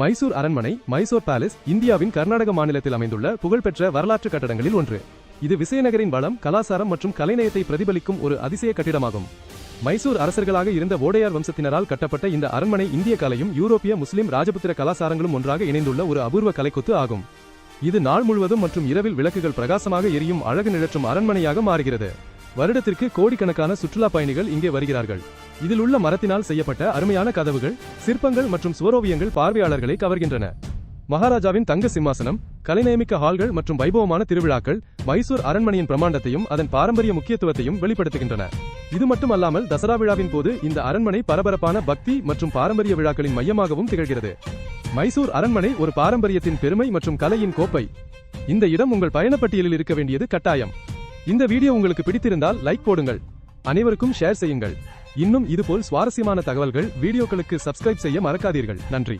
மைசூர் அரண்மனை மைசூர் பேலஸ் இந்தியாவின் கர்நாடக மாநிலத்தில் அமைந்துள்ள புகழ்பெற்ற வரலாற்று கட்டடங்களில் ஒன்று. இது விசயநகரின் வளம், கலாசாரம் மற்றும் கலைநயத்தை பிரதிபலிக்கும் ஒரு அதிசய கட்டிடமாகும். மைசூர் அரசர்களாக இருந்த ஓடையார் வம்சத்தினரால் கட்டப்பட்ட இந்த அரண்மனை இந்திய கலையும் யூரோப்பிய முஸ்லிம் ராஜபுத்திர கலாசாரங்களும் ஒன்றாக இணைந்துள்ள ஒரு அபூர்வ கலைக்கொத்து ஆகும். இது நாள் முழுவதும் மற்றும் இரவில் விளக்குகள் பிரகாசமாக எரியும் அழகு நிழற்றும் அரண்மனையாக மாறுகிறது. வருடத்திற்கு கோடிக்கணக்கான சுற்றுலா பயணிகள் இங்கே வருகிறார்கள். இதில் உள்ள மரத்தினால் செய்யப்பட்ட அருமையான கதவுகள், சிற்பங்கள் மற்றும் சுவரோவியங்கள் பார்வையாளர்களை கவர்கின்றன. மகாராஜாவின் தங்க சிம்மாசனம், கலைநயமிக்க ஹால்கள் மற்றும் வைபவமான திருவிழாக்கள் மைசூர் அரண்மனையின் பிரமாண்டத்தையும் அதன் பாரம்பரிய முக்கியத்துவத்தையும் வெளிப்படுத்துகின்றன. இது மட்டுமல்லாமல் தசரா விழாவின் போது இந்த அரண்மனை பரபரப்பான பக்தி மற்றும் பாரம்பரிய விழாக்களின் மையமாகவும் திகழ்கிறது. மைசூர் அரண்மனை ஒரு பாரம்பரியத்தின் பெருமை மற்றும் கலையின் கோப்பை. இந்த இடம் உங்கள் பயணப்பட்டியலில் இருக்க வேண்டியது கட்டாயம். இந்த வீடியோ உங்களுக்கு பிடித்திருந்தால் லைக் போடுங்கள், அனைவருக்கும் ஷேர் செய்யுங்கள். இன்னும் இதுபோல் சுவாரஸ்யமான தகவல்கள் வீடியோக்களுக்கு சப்ஸ்கிரைப் செய்ய மறக்காதீர்கள். நன்றி.